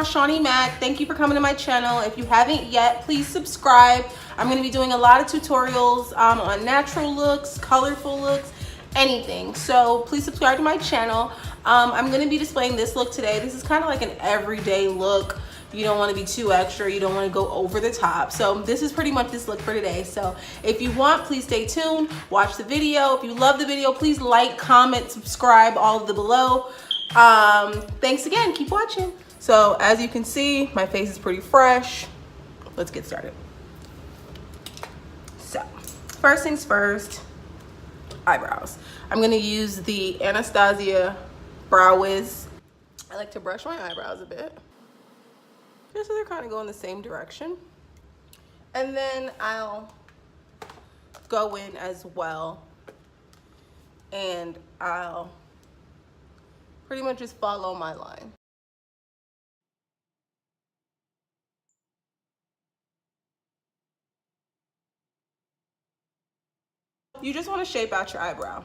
girl Shawnee Mac. Thank you for coming to my channel. If you haven't yet, please subscribe. I'm going to be doing a lot of tutorials on natural looks, colorful looks, anything. So please subscribe to my channel. I'm going to be displaying this look today. This is kind of like an everyday look. You don't want to be too extra. You don't want to go over the top. So this is pretty much this look for today. So if you want, please stay tuned. Watch the video. If you love the video, please like, comment, subscribe, all of the below. Thanks again. Keep watching. So as you can see, my face is pretty fresh. Let's get started. So first things first, eyebrows. I'm going to use the Anastasia Brow Wiz. I like to brush my eyebrows a bit, just so they're kind of going the same direction. And then I'll go in as well, and I'll pretty much just follow my line. You just want to shape out your eyebrow.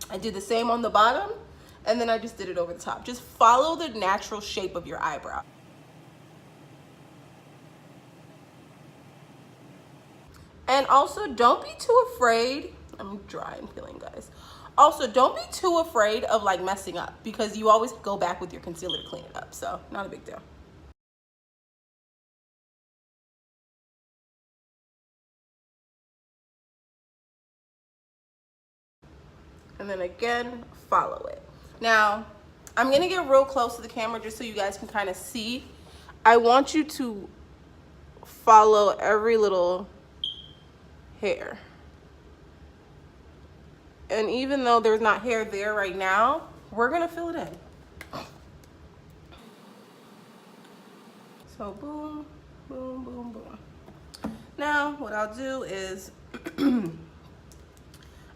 I did the same on the bottom, and then I just did it over the top. Just follow the natural shape of your eyebrow. And also, don't be too afraid. I'm dry and peeling, guys. Also, don't be too afraid of like messing up, because you always go back with your concealer to clean it up. So not a big deal. And then again, follow it. Now, I'm gonna get real close to the camera just so you guys can kind of see. I want you to follow every little hair. And even though there's not hair there right now, we're gonna fill it in. So boom, boom, boom, boom. Now, what I'll do is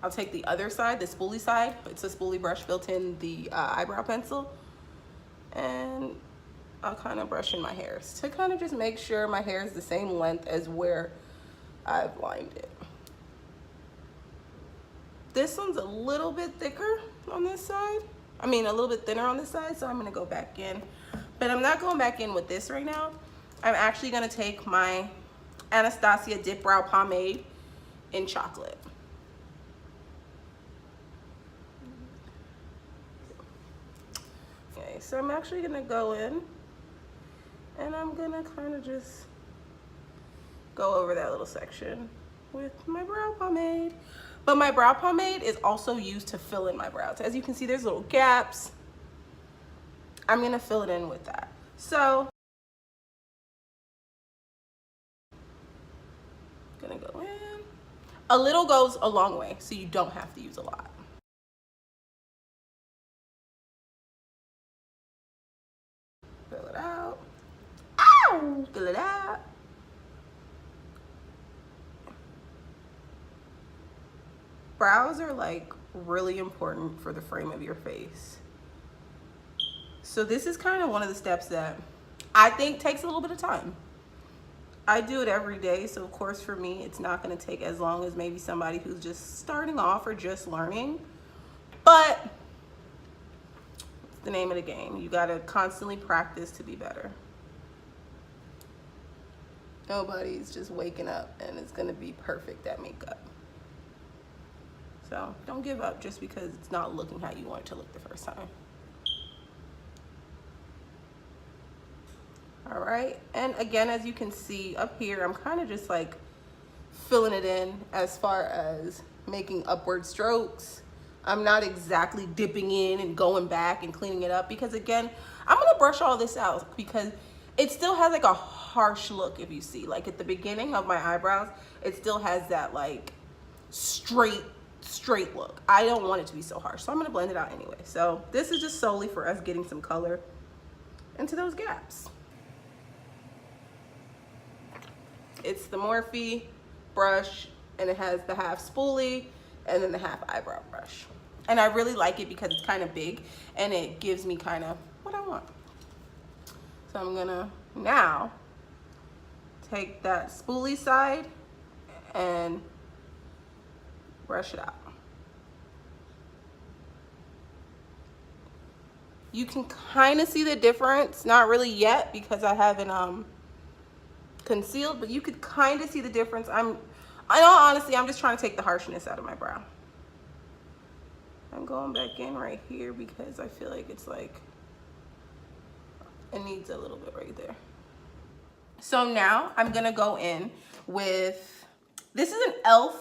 I'll take the other side, the spoolie side. It's a spoolie brush built in the eyebrow pencil. And I'll kind of brush in my hairs to kind of just make sure my hair is the same length as where I've lined it. This one's a little bit thicker on this side. I mean, a little bit thinner on this side, so I'm gonna go back in. But I'm not going back in with this right now. I'm actually gonna take my Anastasia Dip Brow Pomade in chocolate. Okay, so I'm actually gonna go in and I'm gonna kind of just go over that little section with my brow pomade. But my brow pomade is also used to fill in my brows. As you can see, there's little gaps. I'm gonna fill it in with that. So, gonna go in. A little goes a long way, so you don't have to use a lot. Fill it out. Ow! Fill it out. Brows are like really important for the frame of your face. So this is kind of one of the steps that I think takes a little bit of time. I do it every day, so of course for me it's not going to take as long as maybe somebody who's just starting off or just learning. But it's the name of the game. You got to constantly practice to be better. Nobody's just waking up and it's going to be perfect at makeup. So don't give up just because it's not looking how you want it to look the first time. All right, and again, as you can see up here, I'm kind of just like filling it in as far as making upward strokes. I'm not exactly dipping in and going back and cleaning it up, because again, I'm gonna brush all this out because it still has like a harsh look. If you see, like at the beginning of my eyebrows, it still has that like straight look. I don't want it to be so harsh, so I'm gonna blend it out anyway. So this is just solely for us getting some color into those gaps. It's the Morphe brush, and it has the half spoolie and then the half eyebrow brush. And I really like it because it's kind of big and it gives me kind of what I want. So I'm gonna now take that spoolie side and brush it out. You can kind of see the difference. Not really yet because I haven't concealed, but you could kind of see the difference. In all honesty, I'm just trying to take the harshness out of my brow. I'm going back in right here because I feel like it's like, it needs a little bit right there. So now I'm gonna go in with, this is an e.l.f.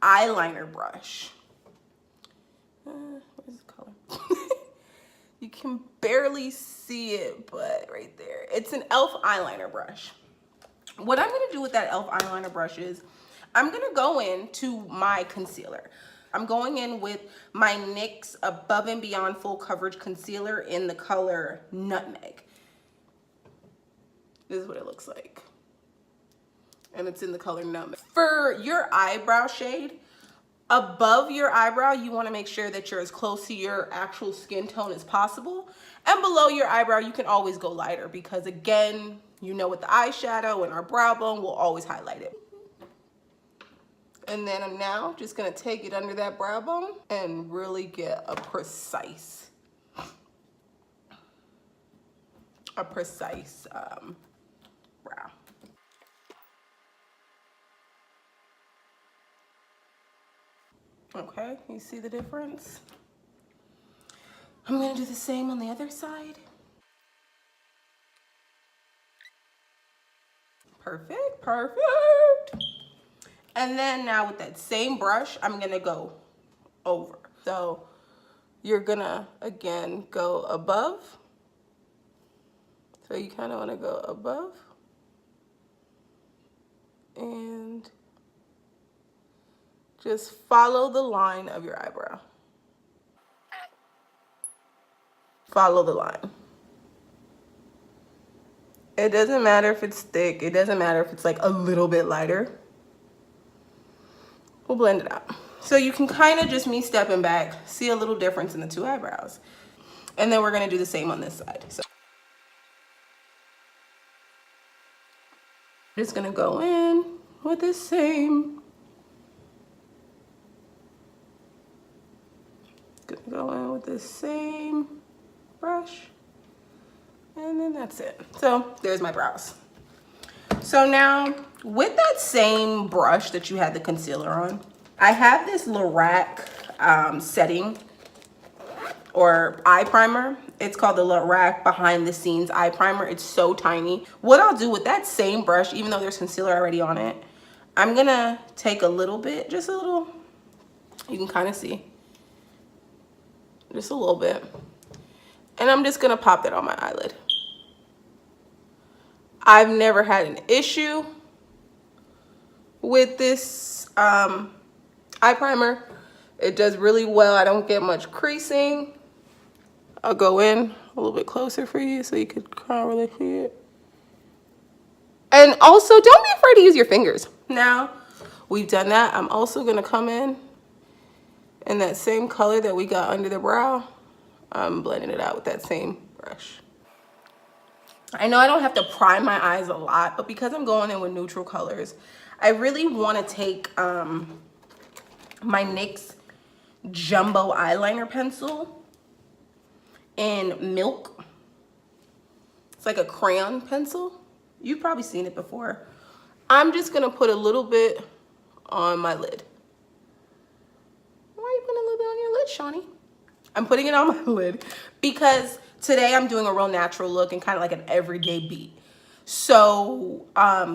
eyeliner brush. Where's the color? You can barely see it, but right there. It's an e.l.f. eyeliner brush. What I'm gonna do with that e.l.f. eyeliner brush is, I'm gonna go into my concealer. I'm going in with my NYX Above and Beyond Full Coverage Concealer in the color Nutmeg. This is what it looks like. And it's in the color Nutmeg. For your eyebrow shade, above your eyebrow, you want to make sure that you're as close to your actual skin tone as possible. And below your eyebrow, you can always go lighter because, again, you know, with the eyeshadow and our brow bone, we'll always highlight it. And then I'm now just going to take it under that brow bone and really get a precise brow. Okay, you see the difference? I'm gonna do the same on the other side. Perfect, perfect. And then now with that same brush, I'm gonna go over. So you're gonna, again, go above. So you kind of wanna go above. And just follow the line of your eyebrow. Follow the line. It doesn't matter if it's thick. It doesn't matter if it's like a little bit lighter. We'll blend it out. So you can kind of just, me stepping back, see a little difference in the two eyebrows. And then we're gonna do the same on this side. So just gonna go in with the same. Gonna go in with the same brush. And then that's it. So there's my brows. So now with that same brush that you had the concealer on, I have this Lorac setting or eye primer. It's called the Lorac Behind the Scenes Eye Primer. It's so tiny. What I'll do with that same brush, even though there's concealer already on it, I'm gonna take a little bit, just a little, you can kind of see, just a little bit. And I'm just gonna pop that on my eyelid. I've never had an issue with this eye primer. It does really well. I don't get much creasing. I'll go in a little bit closer for you so you could kind of really see it. And also, don't be afraid to use your fingers. Now we've done that, I'm also gonna come in that same color that we got under the brow. I'm blending it out with that same brush. I know I don't have to prime my eyes a lot, but because I'm going in with neutral colors, I really want to take my NYX Jumbo Eyeliner Pencil in Milk. It's like a crayon pencil. You've probably seen it before. I'm just going to put a little bit on my lid. Why are you putting a little bit on your lid, Shawnee? I'm putting it on my lid because today I'm doing a real natural look and kind of like an everyday beat. So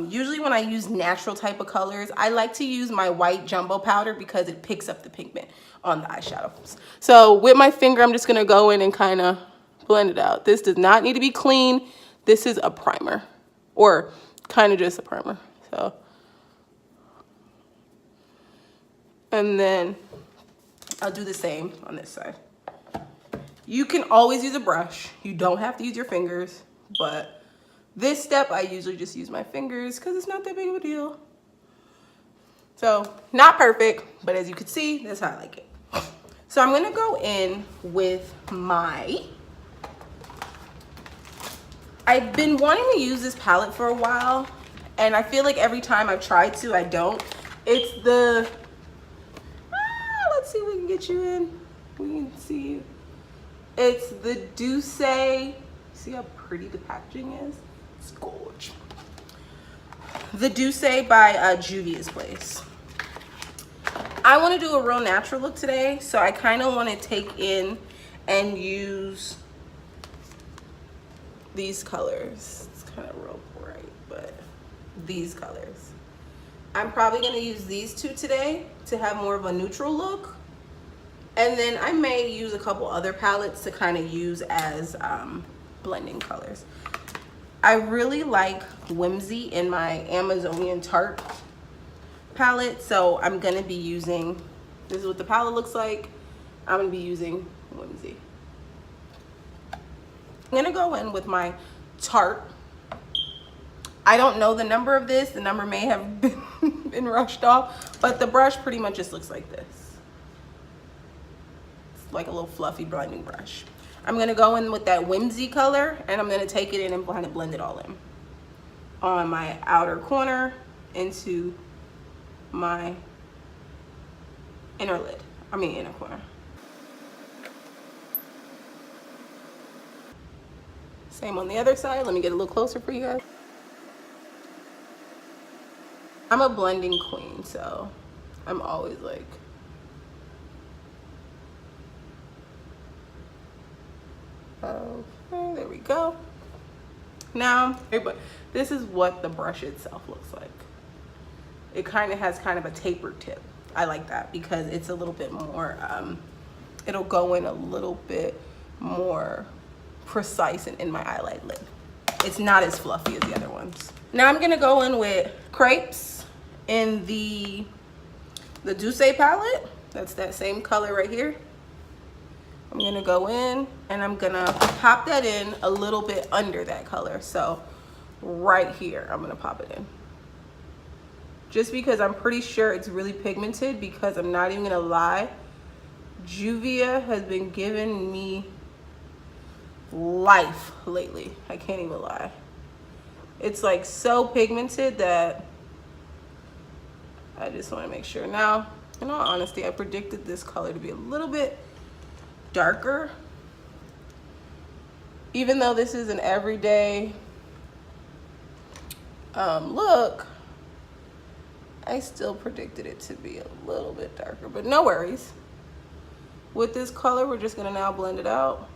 usually when I use natural type of colors, I like to use my white jumbo powder because it picks up the pigment on the eyeshadows. So with my finger, I'm just gonna go in and kind of blend it out. This does not need to be clean. This is a primer, or kind of just a primer. So, and then I'll do the same on this side. You can always use a brush. You don't have to use your fingers, but this step, I usually just use my fingers because it's not that big of a deal. So, not perfect, but as you can see, that's how I like it. So I'm gonna go in with I've been wanting to use this palette for a while, and I feel like every time I've tried to, I don't. It's the, let's see if we can get you in. We can see you. It's the DOUCE. See how pretty the packaging is? It's gorgeous. The DOUCE by Juvias Place. I want to do a real natural look today, so I kind of want to take in and use these colors. It's kind of real bright, but these colors. I'm probably going to use these two today to have more of a neutral look. And then I may use a couple other palettes to kind of use as blending colors. I really like Whimsy in my Amazonian Tarte palette, so I'm gonna be using, this is what the palette looks like. I'm gonna be using Whimsy. I'm gonna go in with my Tarte. I don't know the number of this. The number may have been rushed off, but the brush pretty much just looks like this. It's like a little fluffy blending brush. I'm gonna go in with that Whimsy color, and I'm gonna take it in and kind of blend it all in on my outer corner into my inner lid. I mean inner corner. Same on the other side. Let me get a little closer for you guys. I'm a blending queen, so I'm always like, okay, there we go. Now, this is what the brush itself looks like. It kind of has kind of a tapered tip. I like that because it's a little bit more, it'll go in a little bit more precise in my eyelid lid. It's not as fluffy as the other ones. Now I'm gonna go in with Crepes in the DOUCE palette. That's that same color right here. I'm gonna go in and I'm gonna pop that in a little bit under that color. So right here, I'm gonna pop it in. Just because I'm pretty sure it's really pigmented, because I'm not even gonna lie, Juvia has been giving me life lately. I can't even lie. It's like so pigmented that I just want to make sure. Now, in all honesty, I predicted this color to be a little bit darker. Even though this is an everyday look, I still predicted it to be a little bit darker, but no worries. With this color, we're just gonna now blend it out.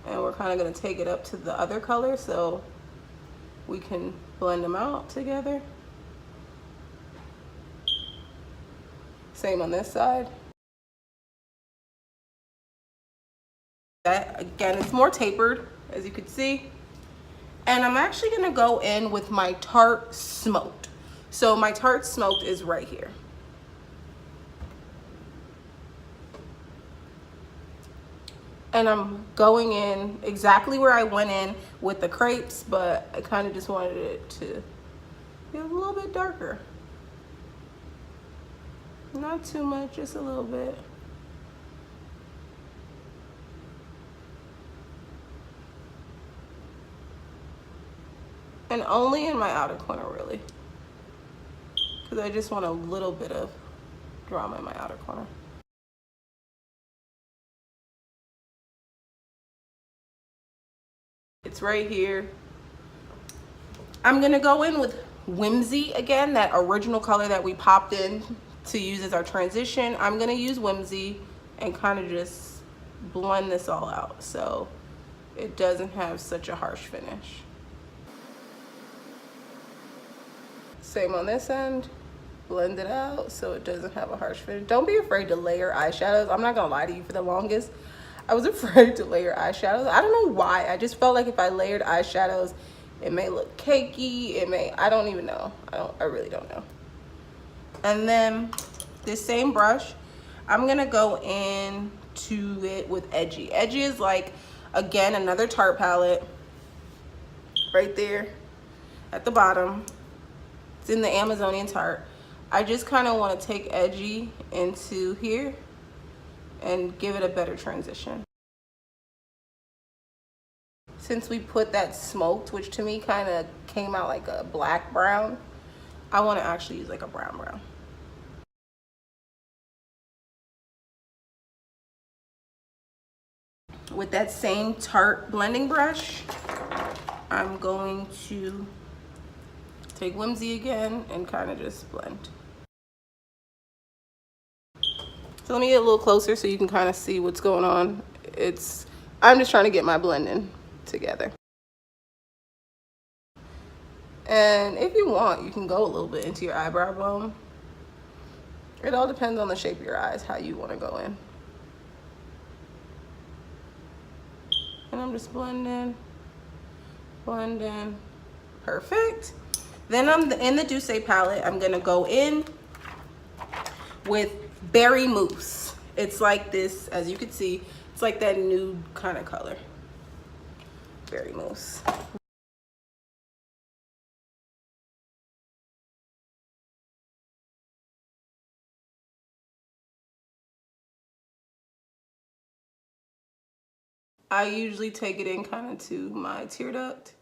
And we're kind of gonna take it up to the other color so we can blend them out together. Same on this side. That, again, it's more tapered, as you can see. And I'm actually gonna go in with my Tarte Smoked. So my Tarte Smoked is right here. And I'm going in exactly where I went in with the Crepes, but I kind of just wanted it to be a little bit darker. Not too much, just a little bit. And only in my outer corner, really. Because I just want a little bit of drama in my outer corner. It's right here. I'm gonna go in with Whimsy again, that original color that we popped in to use as our transition. I'm gonna use Whimsy and kind of just blend this all out so it doesn't have such a harsh finish. Same on this end, blend it out so it doesn't have a harsh finish. Don't be afraid to layer eyeshadows. I'm not gonna lie to you, for the longest, I was afraid to layer eyeshadows. I don't know why. I just felt like if I layered eyeshadows, it may look cakey. It may, I don't even know. I really don't know. And then this same brush, I'm gonna go into it with Edgy. Edgy is like, again, another Tarte palette. Right there at the bottom. It's in the Amazonian Tarte. I just kind of want to take Edgy into here and give it a better transition. Since we put that Smoked, which to me kind of came out like a black brown, I want to actually use like a brown brown. with that same Tarte blending brush, I'm going to take Whimsy again and kind of just blend. So let me get a little closer so you can kind of see what's going on. I'm just trying to get my blending together. And if you want, you can go a little bit into your eyebrow bone. It all depends on the shape of your eyes, how you want to go in. And I'm just blending, blending. Perfect. Then in the DOUCE palette, I'm gonna go in with Berry Mousse. It's like this, as you can see, it's like that nude kind of color. Berry Mousse. I usually take it in kind of to my tear duct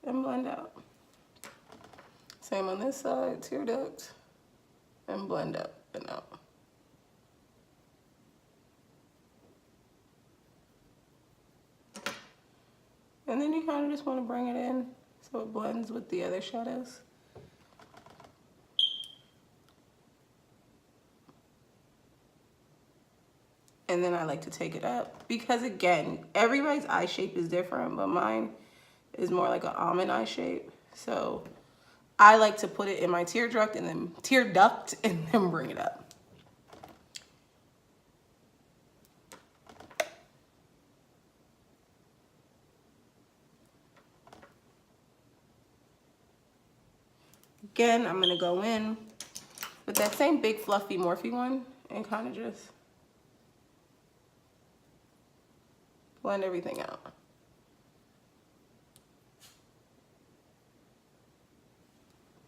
and blend out. Same on this side, tear duct, and blend up and out. And then you kind of just want to bring it in so it blends with the other shadows. And then I like to take it up because, again, everybody's eye shape is different, but mine is more like an almond eye shape. So I like to put it in my tear duct and then bring it up. Again, I'm gonna go in with that same big fluffy Morphe one and kind of just blend everything out.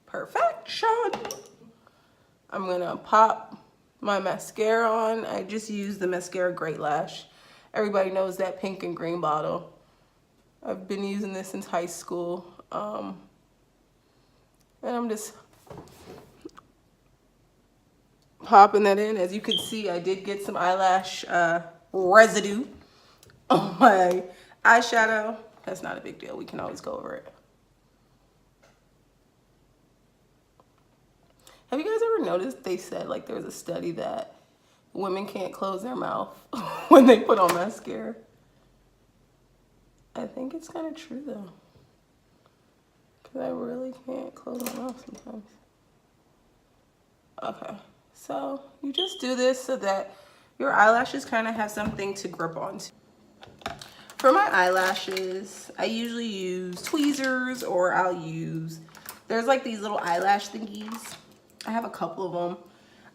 Perfection. I'm gonna pop my mascara on. I just used the mascara Great Lash. Everybody knows that pink and green bottle. I've been using this since high school. And I'm just popping that in. As you can see, I did get some eyelash residue on my eyeshadow. That's not a big deal. We can always go over it. Have you guys ever noticed they said like there was a study that women can't close their mouth when they put on mascara? I think it's kind of true though. Because I really can't close my mouth sometimes. Okay, so you just do this so that your eyelashes kind of have something to grip onto. For my eyelashes, I usually use tweezers, or there's like these little eyelash thingies. I have a couple of them.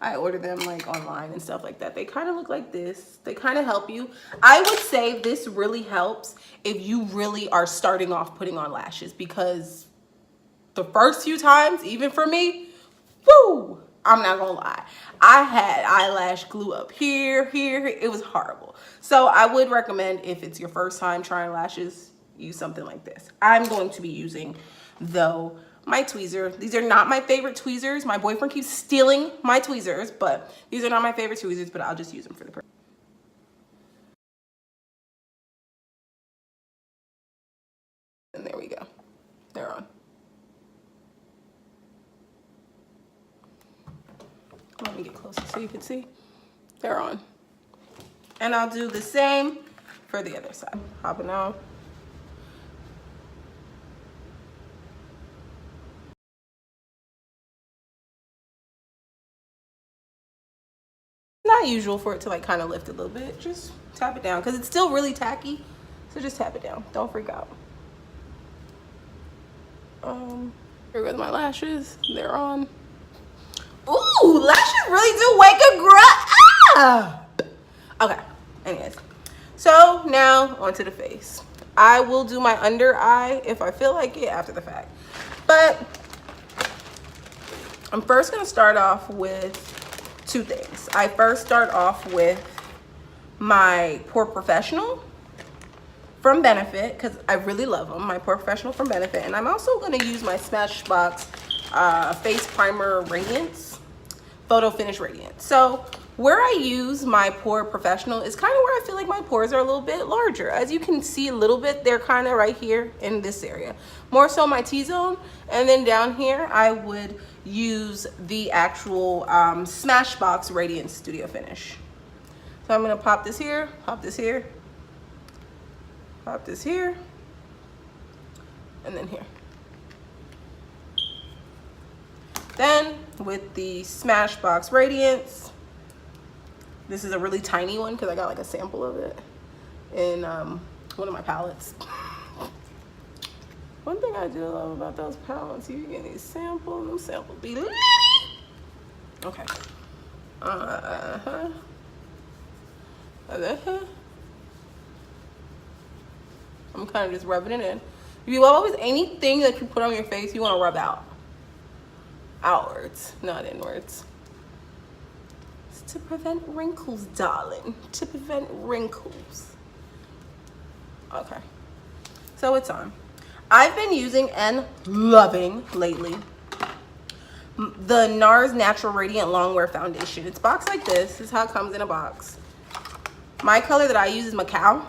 I order them like online and stuff like that. They kind of look like this. They kind of help you. I would say this really helps if you really are starting off putting on lashes, because the first few times, even for me, woo, I'm not gonna lie, I had eyelash glue up here. It was horrible. So I would recommend, if it's your first time trying lashes, use something like this. I'm going to be using, though, my tweezer. These are not my favorite tweezers. My boyfriend keeps stealing my tweezers, but these are not my favorite tweezers, but I'll just use them for the purpose. And there we go. They're on. Let me get closer so you can see. They're on. And I'll do the same for the other side. Hopping on. Not usual for it to like kind of lift a little bit. Just tap it down because it's still really tacky. So just tap it down. Don't freak out. Here goes my lashes. They're on. Ooh, lashes really do wake a girl up. Okay, anyways. So now onto the face. I will do my under eye if I feel like it after the fact. But I'm first gonna start off with two things. I first start off with my Pore Professional from Benefit, because I really love them, my Pore Professional from Benefit. And I'm also gonna use my Smashbox Face Primer Radiance, Photo Finish Radiance. So Where I use my Pore Professional is kind of where I feel like my pores are a little bit larger. As you can see a little bit, they're kind of right here in this area. More so my T-zone. And then down here, I would use the actual Smashbox Radiance Studio Finish. So I'm going to pop this here, pop this here, pop this here, and then here. Then with the Smashbox Radiance, this is a really tiny one because I got like a sample of it in one of my palettes. One thing I do love about those palettes, you get these samples, them samples be litty. Okay. I'm kind of just rubbing it in. You always, anything that you put on your face, you want to rub out. Outwards, not inwards. It's to prevent wrinkles, darling. To prevent wrinkles. Okay. So it's on. I've been using and loving lately the NARS Natural Radiant Longwear Foundation. It's boxed like this. This is how it comes in a box. My color that I use is MACAO.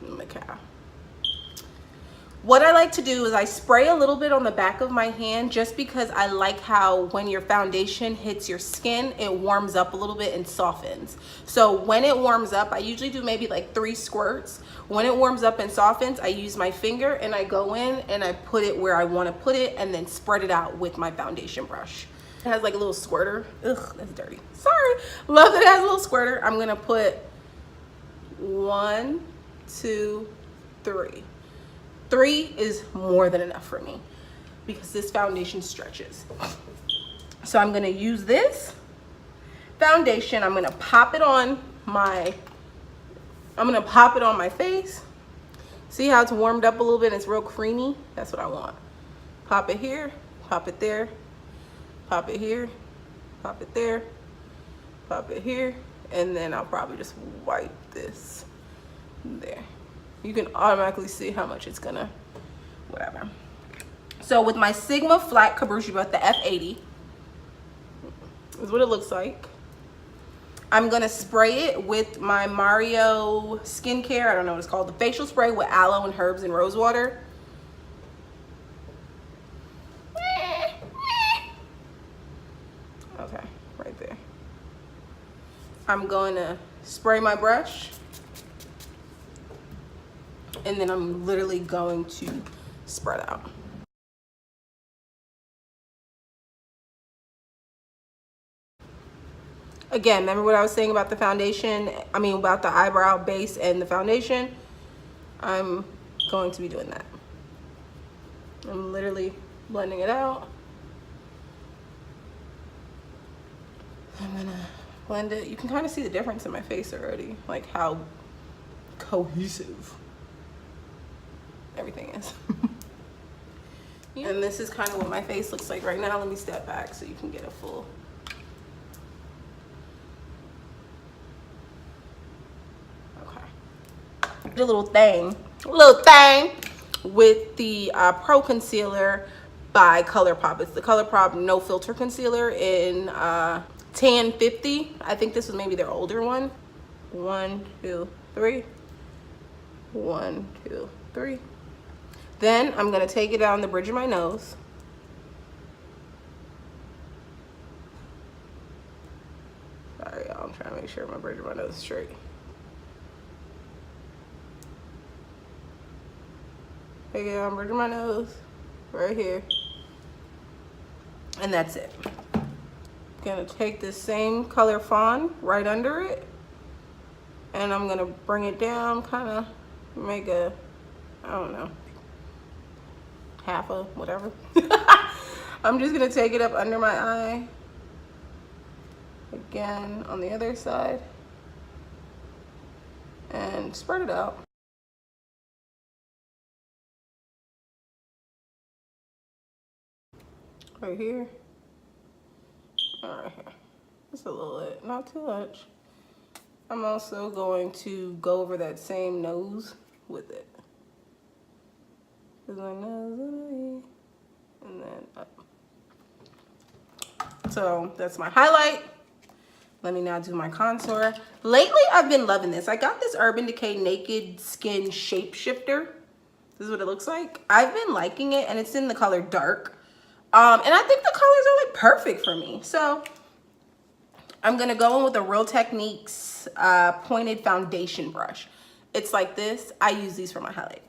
MACAO. What I like to do is I spray a little bit on the back of my hand just because I like how when your foundation hits your skin, it warms up a little bit and softens. So when it warms up, I usually do maybe like 3 squirts. When it warms up and softens, I use my finger and I go in and I put it where I want to put it and then spread it out with my foundation brush. It has like a little squirter. Ugh, that's dirty. Sorry. Love that it has a little squirter. I'm going to put 1, 2, 3. 3 is more than enough for me because this foundation stretches. So I'm gonna use this foundation. I'm gonna pop it on my face. See how it's warmed up a little bit and it's real creamy? That's what I want. Pop it here, pop it there, pop it here, pop it there, pop it here, and then I'll probably just wipe this there. You can automatically see how much it's gonna, whatever. So with my Sigma Flat Kabushi Brush, the F80, is what it looks like. I'm gonna spray it with my Mario skincare, I don't know what it's called, the facial spray with aloe and herbs and rosewater. Okay, right there. I'm gonna spray my brush. And then I'm literally going to spread out. Again, remember what I was saying about the foundation? I mean, about the eyebrow base and the foundation? I'm going to be doing that. I'm literally blending it out. I'm gonna blend it. You can kind of see the difference in my face already, like how cohesive everything is. And this is kind of what my face looks like right now. Let me step back so you can get a full. Okay. The little thing with the Pro Concealer by Colourpop. It's the Colourpop No Filter Concealer in Tan 50. I think this was maybe their older one. 1, 2, 3. 1, 2, 3. Then I'm gonna take it down the bridge of my nose. Sorry, y'all, I'm trying to make sure my bridge of my nose is straight. Take it down the bridge of my nose, right here. And that's it. Gonna take this same color FAWN right under it. And I'm gonna bring it down, kinda make a, I don't know, half a whatever. I'm just gonna take it up under my eye. Again, on the other side. And spread it out. Right here. Right here. Just a little bit, not too much. I'm also going to go over that same nose with it. My nose and then up. So that's my highlight. Let me now do my contour. Lately, I've been loving this. I got this Urban Decay Naked Skin Shape Shifter. This is what it looks like. I've been liking it, and it's in the color dark. And I think the colors are like perfect for me. So I'm gonna go in with a Real Techniques pointed foundation brush. It's like this. I use these for my highlight.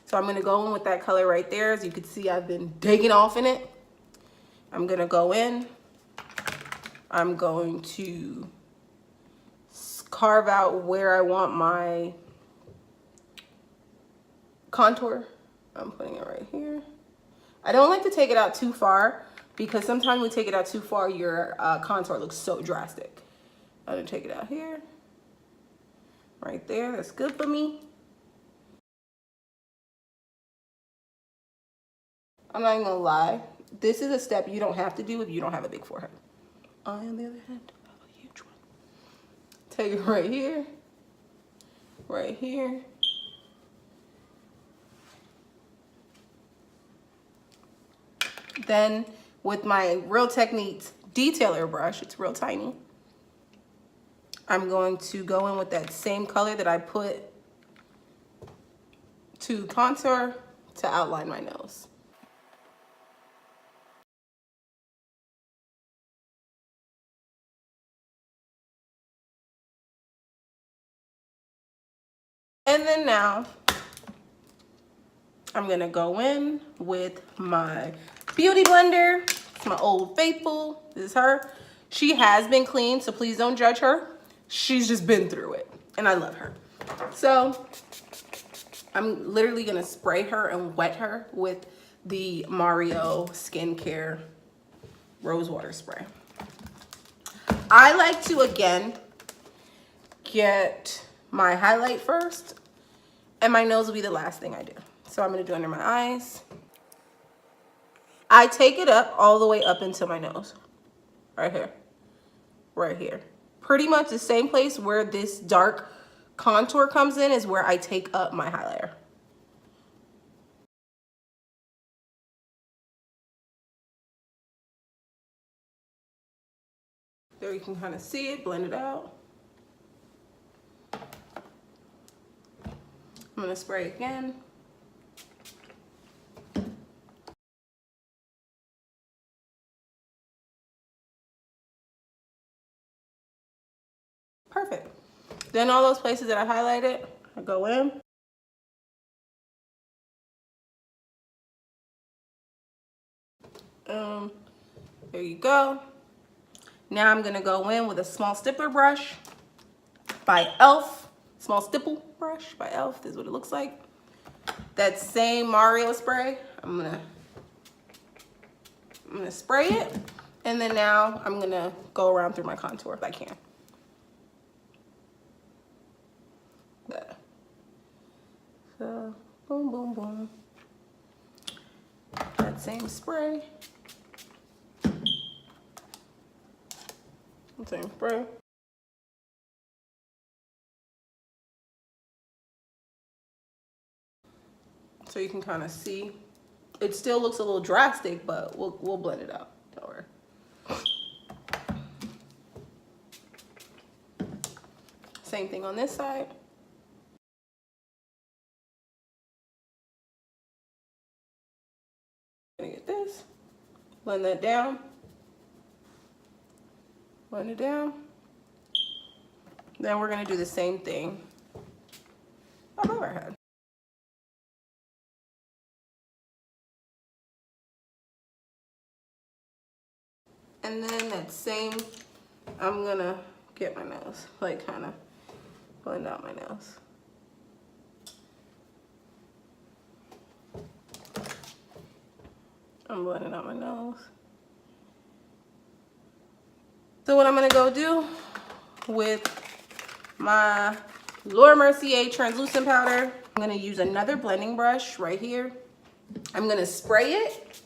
So I'm gonna go in with that color right there. As you can see, I've been digging off in it. I'm gonna go in. I'm going to carve out where I want my contour. I'm putting it right here. I don't like to take it out too far because sometimes when you take it out too far, your contour looks so drastic. I'm gonna take it out here, right there. That's good for me. I'm not even gonna lie. This is a step you don't have to do if you don't have a big forehead. I, on the other hand, have a huge one. Take it right here, right here. Then with my Real Techniques detailer brush, it's real tiny, I'm going to go in with that same color that I put to contour to outline my nose. And then now I'm gonna go in with my beauty blender. It's my old faithful. This is her. She has been clean, so please don't judge her. She's just been through it, and I love her. So I'm literally gonna spray her and wet her with the Mario Skincare Rosewater spray. I like to, again, get my highlight first, and my nose will be the last thing I do. So I'm gonna do under my eyes. I take it up all the way up into my nose. Right here. Right here. Pretty much the same place where this dark contour comes in is where I take up my highlighter. There you can kind of see it, blend it out. I'm gonna spray again. Perfect. Then all those places that I highlighted, I go in. There you go. Now I'm gonna go in with a small stippler brush by e.l.f. Small stipple brush by e.l.f. This is what it looks like. That same Mario spray, I'm gonna spray it, and then now I'm gonna go around through my contour if I can. There. So boom, boom, boom. That same spray. Same spray. So you can kind of see. It still looks a little drastic, but we'll blend it out. Don't worry. Same thing on this side. Gonna get this. Blend that down. Blend it down. Then we're gonna do the same thing above our head. And then that same, I'm gonna get my nose, like kind of blend out my nose. I'm blending out my nose. So what I'm gonna go do with my Laura Mercier translucent powder, I'm gonna use another blending brush right here. I'm gonna spray it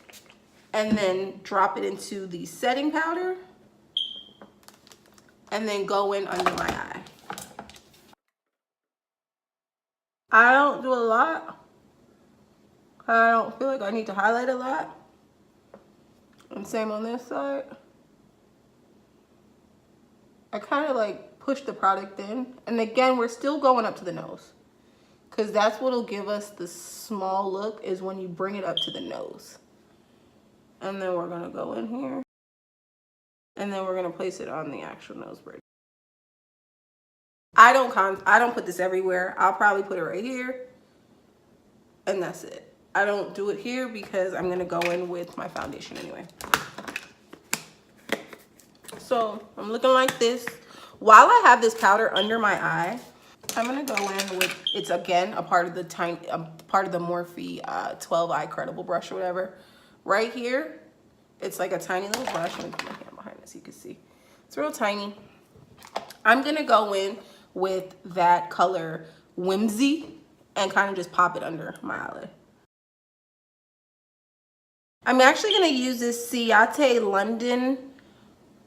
and then drop it into the setting powder and then go in under my eye. I don't do a lot. I don't feel like I need to highlight a lot. And same on this side. I kind of like push the product in. And again, we're still going up to the nose. Because that's what'll give us the small look, is when you bring it up to the nose. And then we're gonna go in here. And then we're gonna place it on the actual nose bridge. I don't put this everywhere. I'll probably put it right here. And that's it. I don't do it here because I'm gonna go in with my foundation anyway. So I'm looking like this. While I have this powder under my eye, I'm gonna go in with, it's again a part of the Morphe 12 eye credible brush or whatever. Right here, it's like a tiny little brush. Let me put my hand behind this so you can see. It's real tiny. I'm gonna go in with that color Whimsy and kind of just pop it under my eyelid. I'm actually gonna use this Ciate London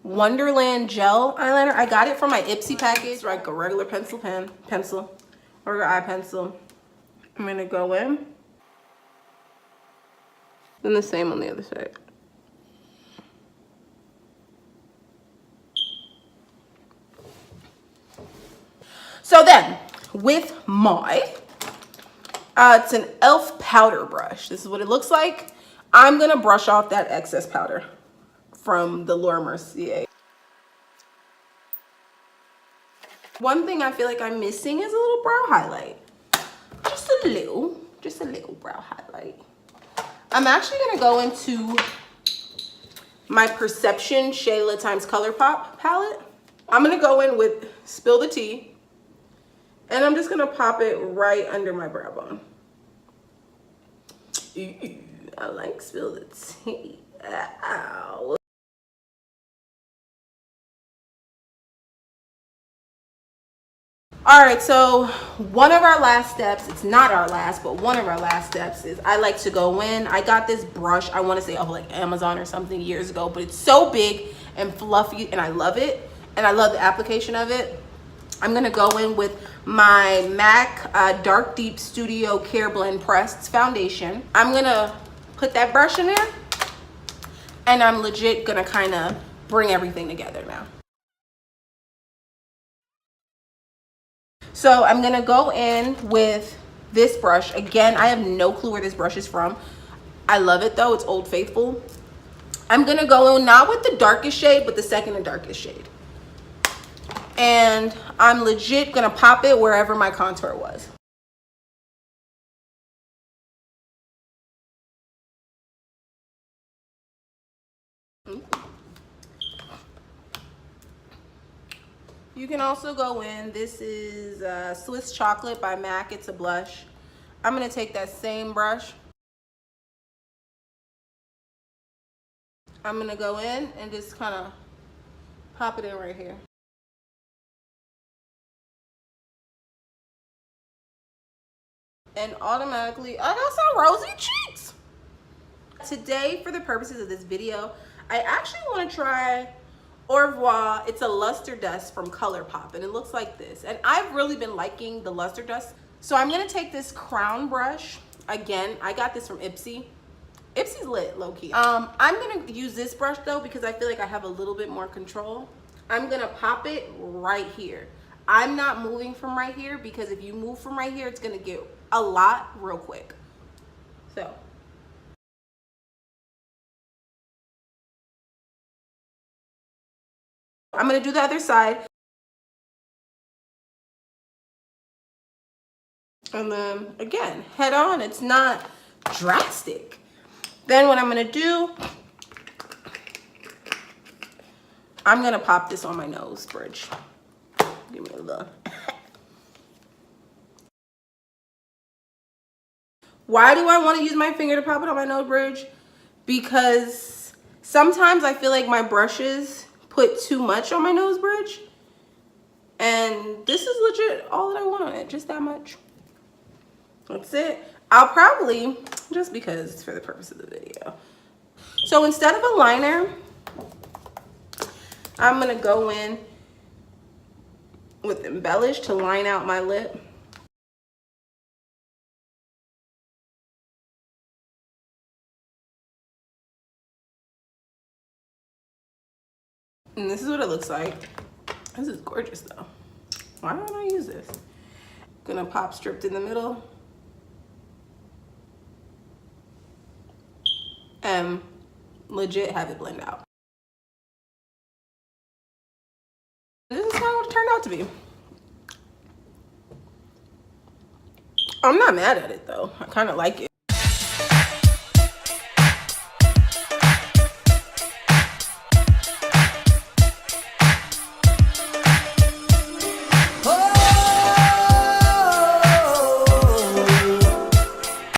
Wonderland gel eyeliner. I got it from my Ipsy package, like a regular pencil, or eye pencil. I'm gonna go in. And the same on the other side. So then, with my, it's an e.l.f. powder brush. This is what it looks like. I'm gonna brush off that excess powder from the Laura Mercier. One thing I feel like I'm missing is a little brow highlight. Just a little brow highlight. I'm actually gonna go into my Perception Shayla x Colourpop palette. I'm gonna go in with Spill the Tea, and I'm just gonna pop it right under my brow bone. I like Spill the Tea. Ow. All right, so one of our last steps, it's not our last, but one of our last steps is I like to go in. I got this brush, I want to say off like Amazon or something years ago, but it's so big and fluffy and I love it. And I love the application of it. I'm gonna go in with my MAC Dark Deep Studio Care Blend Pressed Foundation. I'm gonna put that brush in there and I'm legit gonna kind of bring everything together now. So I'm gonna go in with this brush. Again, I have no clue where this brush is from. I love it though, it's Old Faithful. I'm gonna go in not with the darkest shade, but the second and darkest shade. And I'm legit gonna pop it wherever my contour was. You can also go in, this is Swiss Chocolate by MAC, it's a blush. I'm gonna take that same brush. I'm gonna go in and just kind of pop it in right here. And automatically, I got some rosy cheeks. Today, for the purposes of this video, I actually want to try Au Revoir. It's a luster dust from Colourpop, and it looks like this. And I've really been liking the luster dust. So I'm gonna take this crown brush. Again, I got this from Ipsy. Ipsy's lit, low-key. I'm gonna use this brush though because I feel like I have a little bit more control. I'm gonna pop it right here. I'm not moving from right here because if you move from right here, it's gonna get a lot real quick. So. I'm gonna do the other side. And then again, head on, it's not drastic. Then what I'm gonna do, I'm gonna pop this on my nose bridge. Give me a little. Why do I want to use my finger to pop it on my nose bridge? Because sometimes I feel like my brushes put too much on my nose bridge. And this is legit all that I want on it, just that much. That's it. I'll probably, just because it's for the purpose of the video. So instead of a liner, I'm gonna go in with Embellish to line out my lip. And this is what it looks like. This is gorgeous though. Why don't I use this? Gonna pop stripped in the middle. And legit have it blend out. This is kind of what it turned out to be. I'm not mad at it though. I kind of like it.